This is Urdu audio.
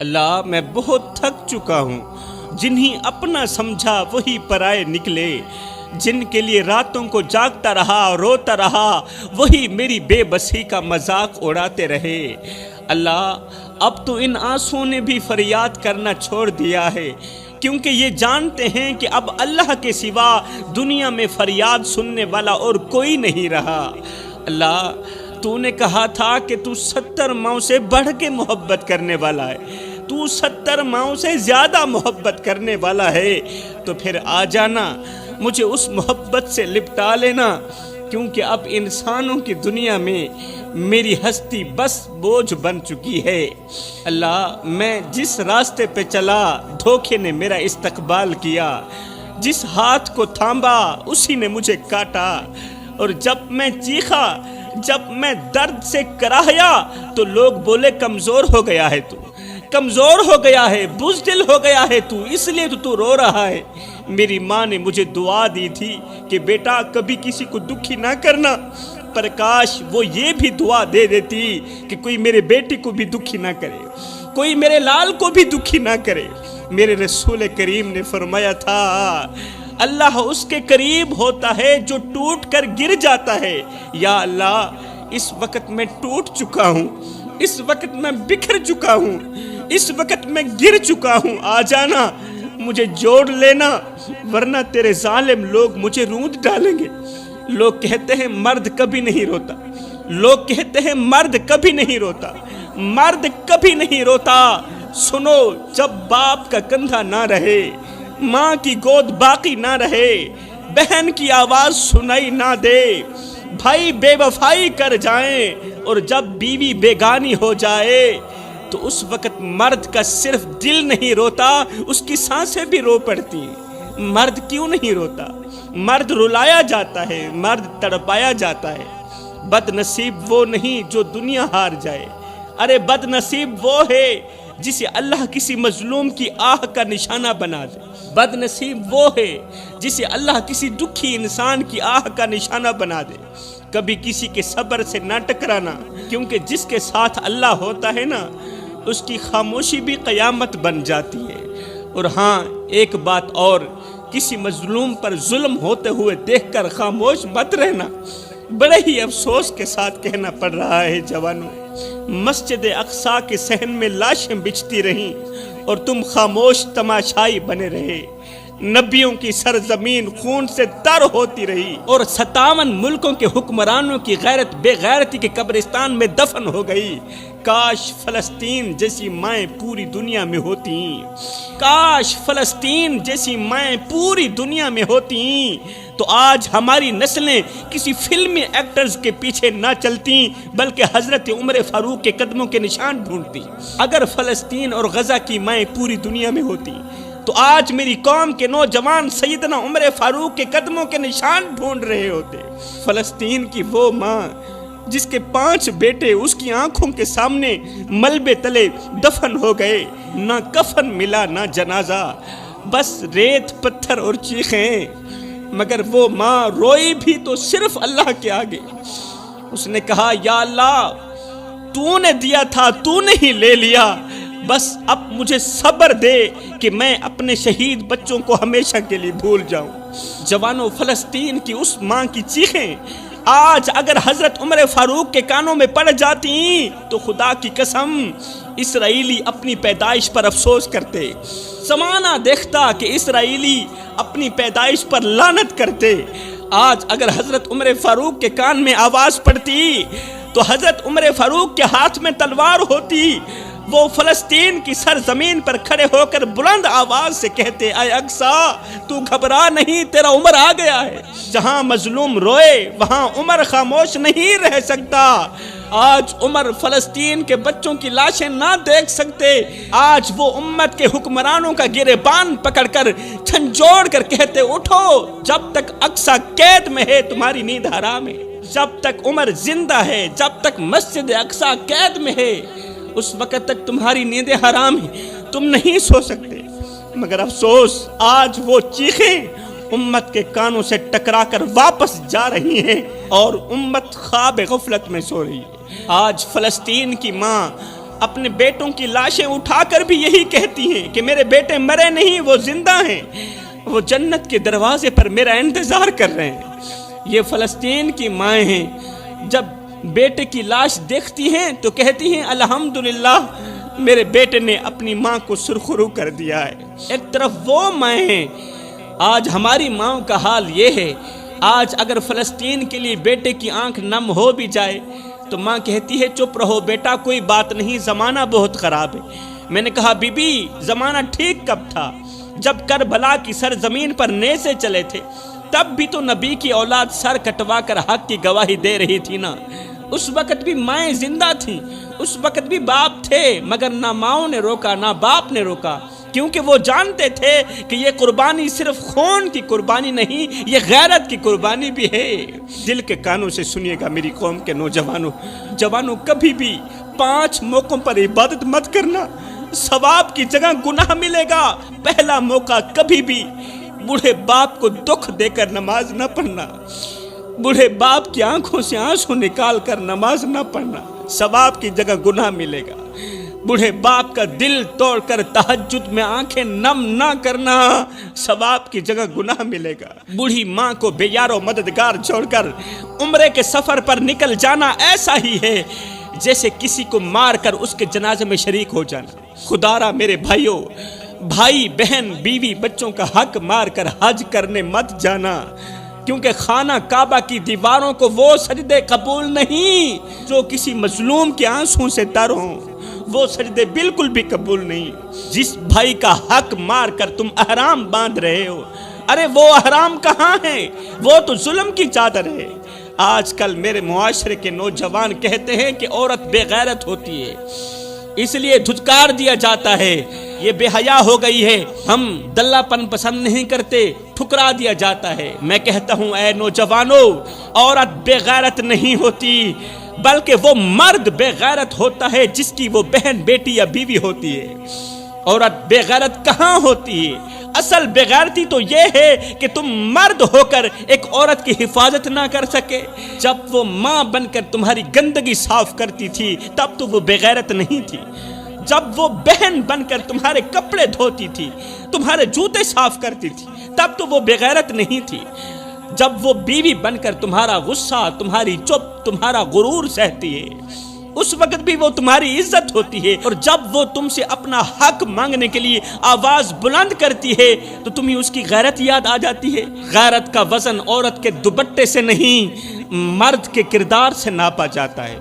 اللہ میں بہت تھک چکا ہوں، جنہیں اپنا سمجھا وہی پرائے نکلے، جن کے لیے راتوں کو جاگتا رہا روتا رہا وہی میری بے بسی کا مذاق اڑاتے رہے۔ اللہ اب تو ان آنسوؤں نے بھی فریاد کرنا چھوڑ دیا ہے، کیونکہ یہ جانتے ہیں کہ اب اللہ کے سوا دنیا میں فریاد سننے والا اور کوئی نہیں رہا۔ اللہ تو نے کہا تھا کہ تو 70 ماؤں سے بڑھ کے محبت کرنے والا ہے، تو 70 ماؤں سے زیادہ محبت کرنے والا ہے، تو پھر آ جانا، مجھے اس محبت سے لپٹا لینا، کیونکہ اب انسانوں کی دنیا میں میری ہستی بس بوجھ بن چکی ہے۔ اللہ میں جس راستے پہ چلا دھوکے نے میرا استقبال کیا، جس ہاتھ کو تھامبا اسی نے مجھے کاٹا، اور جب میں چیخا، جب میں درد سے کراہیا تو لوگ بولے کمزور ہو گیا ہے تو، کمزور ہو گیا ہے، بزدل ہو گیا ہے تو، اس لیے تو رو رہا ہے۔ میری ماں نے مجھے دعا دی تھی کہ بیٹا کبھی کسی کو دکھی نہ کرنا، پر کاش وہ یہ بھی دعا دے دیتی کہ کوئی میرے بیٹی کو بھی دکھی نہ کرے، کوئی میرے لال کو بھی دکھی نہ کرے۔ میرے رسول کریم نے فرمایا تھا اللہ اس کے قریب ہوتا ہے جو ٹوٹ کر گر جاتا ہے۔ یا اللہ اس وقت میں ٹوٹ چکا ہوں، اس وقت میں بکھر چکا ہوں، اس وقت میں گر چکا ہوں، آ جانا، مجھے جوڑ لینا، ورنہ تیرے ظالم لوگ مجھے روند ڈالیں گے۔ لوگ کہتے ہیں مرد کبھی نہیں روتا، لوگ کہتے ہیں مرد کبھی نہیں روتا، مرد کبھی نہیں روتا۔ سنو جب باپ کا کندھا نہ رہے، ماں کی گود باقی نہ رہے، بہن کی آواز سنائی نہ دے، بھائی بے وفائی کر جائیں، اور جب بیوی بیگانی ہو جائے تو اس وقت مرد کا صرف دل نہیں روتا، اس کی سانسیں بھی رو پڑتی۔ مرد کیوں نہیں روتا؟ مرد رلایا جاتا ہے، مرد تڑپایا جاتا ہے۔ بد نصیب وہ نہیں جو دنیا ہار جائے، ارے بد نصیب وہ ہے جسے اللہ کسی مظلوم کی آہ کا نشانہ بنا دے، بد نصیب وہ ہے جسے اللہ کسی دکھی انسان کی آہ کا نشانہ بنا دے۔ کبھی کسی کے صبر سے نہ ٹکرانا، کیونکہ جس کے ساتھ اللہ ہوتا ہے نا، اس کی خاموشی بھی قیامت بن جاتی ہے۔ اور ہاں ایک بات اور، کسی مظلوم پر ظلم ہوتے ہوئے دیکھ کر خاموش مت رہنا۔ بڑے ہی افسوس کے ساتھ کہنا پڑ رہا ہے جوانوں، مسجد اقصی کے صحن میں لاشیں بچتی رہیں اور تم خاموش تماشائی بنے رہے۔ نبیوں کی سرزمین خون سے تر ہوتی رہی، اور 57 ملکوں کے حکمرانوں کی غیرت بے غیرتی کے قبرستان میں دفن ہو گئی۔ کاش فلسطین جیسی مائیں پوری دنیا میں ہوتی، کاش فلسطین جیسی مائیں پوری دنیا میں ہوتی، تو آج ہماری نسلیں کسی فلمی ایکٹرز کے پیچھے نہ چلتی بلکہ حضرت عمر فاروق کے قدموں کے نشان ڈھونڈتی۔ اگر فلسطین اور غزہ کی مائیں پوری دنیا میں ہوتی تو آج میری قوم کے نوجوان سیدنا عمر فاروق کے قدموں کے نشان ڈھونڈ رہے ہوتے۔ فلسطین کی وہ ماں جس کے 5 بیٹے اس کی آنکھوں کے سامنے ملبے تلے دفن ہو گئے، نہ کفن ملا نہ جنازہ، بس ریت پتھر اور چیخیں، مگر وہ ماں روئی بھی تو صرف اللہ کے آگے۔ اس نے کہا یا اللہ تو نے دیا تھا تو نے ہی لے لیا، بس اب مجھے صبر دے کہ میں اپنے شہید بچوں کو ہمیشہ کے لیے بھول جاؤں۔ جوانوں فلسطین کی اس ماں کی چیخیں آج اگر حضرت عمر فاروق کے کانوں میں پڑ جاتی تو خدا کی قسم اسرائیلی اپنی پیدائش پر افسوس کرتے، زمانہ دیکھتا کہ اسرائیلی اپنی پیدائش پر لعنت کرتے۔ آج اگر حضرت عمر فاروق کے کان میں آواز پڑتی تو حضرت عمر فاروق کے ہاتھ میں تلوار ہوتی، وہ فلسطین کی سرزمین پر کھڑے ہو کر بلند آواز سے کہتے اے اقصی تو گھبرا نہیں، تیرا عمر آ گیا ہے۔ جہاں مظلوم روئے وہاں عمر خاموش نہیں رہ سکتا۔ آج عمر فلسطین کے بچوں کی لاشیں نہ دیکھ سکتے، آج وہ امت کے حکمرانوں کا گریبان پکڑ کر جھنجھوڑ کر کہتے اٹھو، جب تک اقصی قید میں ہے تمہاری نیند حرام ہے، جب تک عمر زندہ ہے، جب تک مسجد اقصی قید میں ہے، اس وقت تک تمہاری نیندیں حرام ہیں، تم نہیں سو سکتے۔ مگر افسوس آج وہ چیخیں امت کے کانوں سے ٹکرا کر واپس جا رہی ہیں اور امت خواب غفلت میں سو رہی ہے۔ آج فلسطین کی ماں اپنے بیٹوں کی لاشیں اٹھا کر بھی یہی کہتی ہیں کہ میرے بیٹے مرے نہیں، وہ زندہ ہیں، وہ جنت کے دروازے پر میرا انتظار کر رہے ہیں۔ یہ فلسطین کی مائیں ہیں، جب بیٹے کی لاش دیکھتی ہیں تو کہتی ہیں الحمدللہ میرے بیٹے نے اپنی ماں کو سرخرو کر دیا ہے۔ ایک طرف وہ مائیں ہیں، آج ہماری ماں کا حال یہ ہے، آج اگر فلسطین کے لیے بیٹے کی آنکھ نم ہو بھی جائے تو ماں کہتی ہے چپ رہو بیٹا، کوئی بات نہیں، زمانہ بہت خراب ہے۔ میں نے کہا بی بی زمانہ ٹھیک کب تھا؟ جب کربلا کی سرزمین پر نیزے چلے تھے تب بھی تو نبی کی اولاد سر کٹوا کر حق کی گواہی دے رہی تھی نا۔ اس وقت بھی مائیں زندہ تھیں، اس وقت بھی باپ تھے، مگر نہ ماؤں نے روکا نہ باپ نے روکا، کیونکہ وہ جانتے تھے کہ یہ قربانی صرف خون کی قربانی نہیں، یہ غیرت کی قربانی بھی ہے۔ دل کے کانوں سے سنیے گا میری قوم کے جوانوں، کبھی بھی 5 موقعوں پر عبادت مت کرنا، ثواب کی جگہ گناہ ملے گا۔ پہلا موقع کبھی بھی بوڑھے باپ کو دکھ دے کر نماز نہ پڑھنا، بوڑھے باپ کی آنکھوں سے آنسو نکال کر نماز نہ پڑھنا، ثواب کی جگہ گناہ ملے گا۔ بوڑھے باپ کا دل توڑ کر تہجد میں آنکھیں نم نہ کرنا، ثواب کی جگہ گناہ ملے گا۔ بوڑھی ماں کو بے یار و مددگار چھوڑ کر عمرے کے سفر پر نکل جانا ایسا ہی ہے جیسے کسی کو مار کر اس کے جنازے میں شریک ہو جانا۔ خدا را میرے بھائیوں، بھائی بہن بیوی بچوں کا حق مار کر حج کرنے مت جانا، کیونکہ خانہ کعبہ کی دیواروں کو وہ سجدے قبول نہیں جو کسی مظلوم کے آنسوں سے تر ہوں، وہ سجدے بالکل بھی قبول نہیں۔ جس بھائی کا حق مار کر تم احرام باندھ رہے ہو، ارے وہ احرام کہاں ہے؟ وہ تو ظلم کی چادر ہے۔ آج کل میرے معاشرے کے نوجوان کہتے ہیں کہ عورت بے غیرت ہوتی ہے، اس لیے دھتکار دیا جاتا ہے، یہ بے حیا ہو گئی ہے، ہم دلہ پن پسند نہیں کرتے، ٹھکرا دیا جاتا ہے۔ میں کہتا ہوں اے نوجوانوں، عورت بے غیرت نہیں ہوتی، بلکہ وہ مرد بے غیرت ہوتا ہے جس کی وہ بہن بیٹی یا بیوی ہوتی ہے۔ عورت بے غیرت کہاں ہوتی ہے؟ اصل بے غیرتی تو یہ ہے کہ تم مرد ہو کر ایک عورت کی حفاظت نہ کر سکے۔ جب وہ ماں بن کر تمہاری گندگی صاف کرتی تھی تب تو وہ بے غیرت نہیں تھی، جب وہ بہن بن کر تمہارے کپڑے دھوتی تھی، تمہارے جوتے صاف کرتی تھی تب تو وہ بے غیرت نہیں تھی، جب وہ بیوی بن کر تمہارا غصہ، تمہاری چپ، تمہارا غرور سہتی ہے اس وقت بھی وہ تمہاری عزت ہوتی ہے، اور جب وہ تم سے اپنا حق مانگنے کے لیے آواز بلند کرتی ہے تو تمہیں اس کی غیرت یاد آ جاتی ہے۔ غیرت کا وزن عورت کے دوپٹے سے نہیں، مرد کے کردار سے ناپا جاتا ہے۔